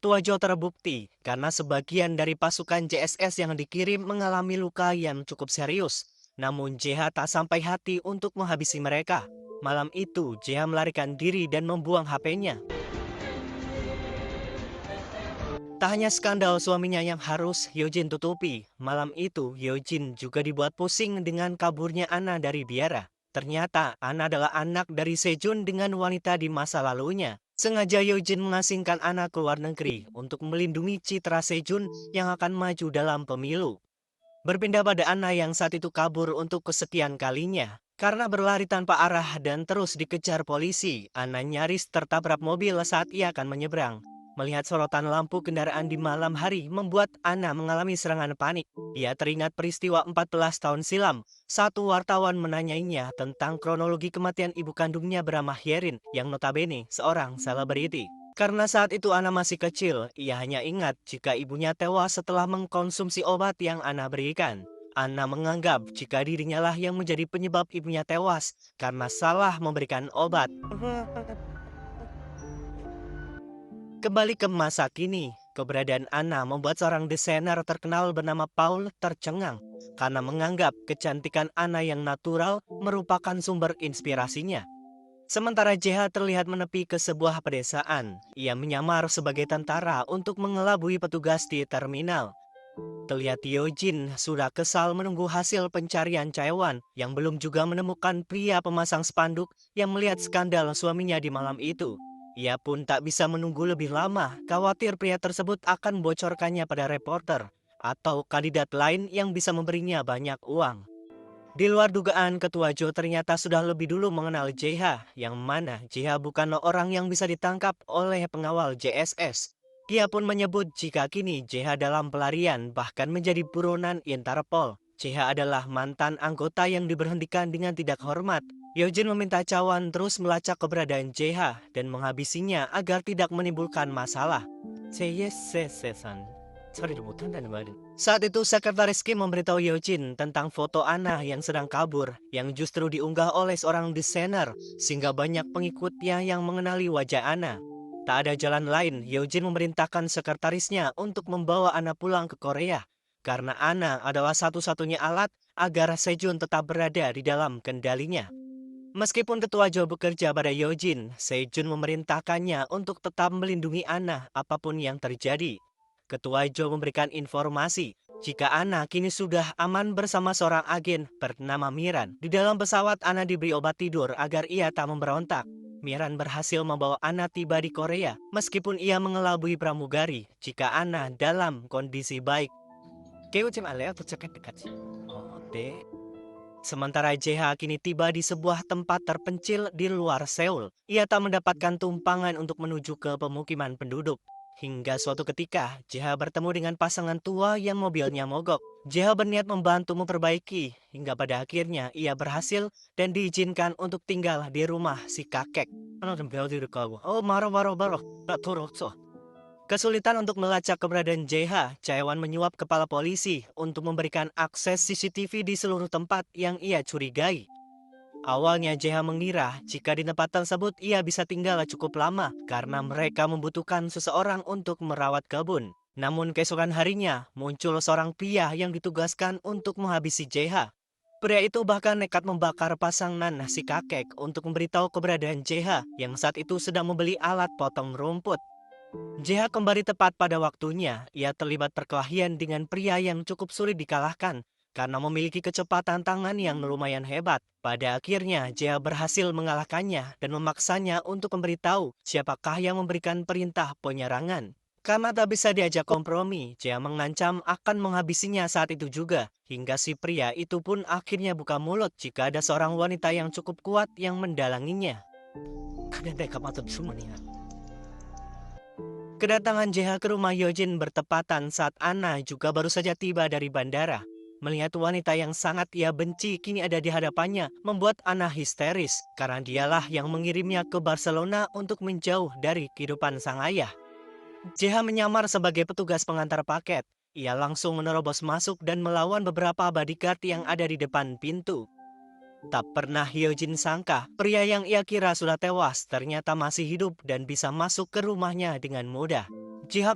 Tuajo terbukti karena sebagian dari pasukan JSS yang dikirim mengalami luka yang cukup serius. Namun JH tak sampai hati untuk menghabisi mereka. Malam itu JH melarikan diri dan membuang HP-nya. Tak hanya skandal suaminya yang harus Hyojin tutupi, malam itu Hyojin juga dibuat pusing dengan kaburnya Ana dari biara. Ternyata Ana adalah anak dari Sejun dengan wanita di masa lalunya. Sengaja Hyojin mengasingkan Ana ke luar negeri untuk melindungi citra Sejun yang akan maju dalam pemilu. Berpindah pada Ana yang saat itu kabur untuk kesekian kalinya. Karena berlari tanpa arah dan terus dikejar polisi, Ana nyaris tertabrak mobil saat ia akan menyeberang. Melihat sorotan lampu kendaraan di malam hari membuat Ana mengalami serangan panik. Ia teringat peristiwa 14 tahun silam. Satu wartawan menanyainya tentang kronologi kematian ibu kandungnya bernama Hyerin yang notabene seorang selebriti. Karena saat itu Ana masih kecil, ia hanya ingat jika ibunya tewas setelah mengkonsumsi obat yang Ana berikan. Ana menganggap jika dirinya lah yang menjadi penyebab ibunya tewas karena salah memberikan obat. Kembali ke masa kini, keberadaan Ana membuat seorang desainer terkenal bernama Paul tercengang karena menganggap kecantikan Ana yang natural merupakan sumber inspirasinya. Sementara JH terlihat menepi ke sebuah pedesaan. Ia menyamar sebagai tentara untuk mengelabui petugas di terminal. Terlihat Hyojin sudah kesal menunggu hasil pencarian Chaewon yang belum juga menemukan pria pemasang spanduk yang melihat skandal suaminya di malam itu. Ia pun tak bisa menunggu lebih lama, khawatir pria tersebut akan membocorkannya pada reporter atau kandidat lain yang bisa memberinya banyak uang. Di luar dugaan, Ketua Jo ternyata sudah lebih dulu mengenal JH, yang mana JH bukanlah orang yang bisa ditangkap oleh pengawal JSS. Dia pun menyebut jika kini JH dalam pelarian, bahkan menjadi buronan Interpol. JH adalah mantan anggota yang diberhentikan dengan tidak hormat. Yojin meminta Cawan terus melacak keberadaan JH dan menghabisinya agar tidak menimbulkan masalah. Seyesesesan. Saat itu Sekretaris Kim memberitahu Hyojin tentang foto Ana yang sedang kabur yang justru diunggah oleh seorang desainer sehingga banyak pengikutnya yang mengenali wajah Ana. Tak ada jalan lain, Hyojin memerintahkan sekretarisnya untuk membawa Ana pulang ke Korea karena Ana adalah satu-satunya alat agar Sejun tetap berada di dalam kendalinya. Meskipun Ketua Jo bekerja pada Hyojin, Sejun memerintahkannya untuk tetap melindungi Ana apapun yang terjadi. Ketua Jo memberikan informasi jika Ana kini sudah aman bersama seorang agen bernama Miran. Di dalam pesawat Ana diberi obat tidur agar ia tak memberontak. Miran berhasil membawa Ana tiba di Korea meskipun ia mengelabui pramugari jika Ana dalam kondisi baik. Sementara JH kini tiba di sebuah tempat terpencil di luar Seoul. Ia tak mendapatkan tumpangan untuk menuju ke pemukiman penduduk. Hingga suatu ketika, JH bertemu dengan pasangan tua yang mobilnya mogok. JH berniat membantu memperbaiki, hingga pada akhirnya ia berhasil dan diizinkan untuk tinggal di rumah si kakek. Oh, marah. Kesulitan untuk melacak keberadaan JH, Chaewon menyuap kepala polisi untuk memberikan akses CCTV di seluruh tempat yang ia curigai. Awalnya JH mengira jika di tempat tersebut ia bisa tinggal cukup lama karena mereka membutuhkan seseorang untuk merawat kebun. Namun keesokan harinya muncul seorang pria yang ditugaskan untuk menghabisi JH. Pria itu bahkan nekat membakar pasangan si kakek untuk memberitahu keberadaan JH yang saat itu sedang membeli alat potong rumput. JH kembali tepat pada waktunya. Ia terlibat perkelahian dengan pria yang cukup sulit dikalahkan karena memiliki kecepatan tangan yang lumayan hebat. Pada akhirnya, JH berhasil mengalahkannya dan memaksanya untuk memberitahu siapakah yang memberikan perintah penyerangan. Karena tak bisa diajak kompromi, JH mengancam akan menghabisinya saat itu juga. Hingga si pria itu pun akhirnya buka mulut jika ada seorang wanita yang cukup kuat yang mendalanginya. Kedatangan JH ke rumah Hyojin bertepatan saat Ana juga baru saja tiba dari bandara. Melihat wanita yang sangat ia benci kini ada di hadapannya, membuat Ana histeris karena dialah yang mengirimnya ke Barcelona untuk menjauh dari kehidupan sang ayah. JH menyamar sebagai petugas pengantar paket. Ia langsung menerobos masuk dan melawan beberapa bodyguard yang ada di depan pintu. Tak pernah Hyojin sangka, pria yang ia kira sudah tewas ternyata masih hidup dan bisa masuk ke rumahnya dengan mudah. जी हाँ।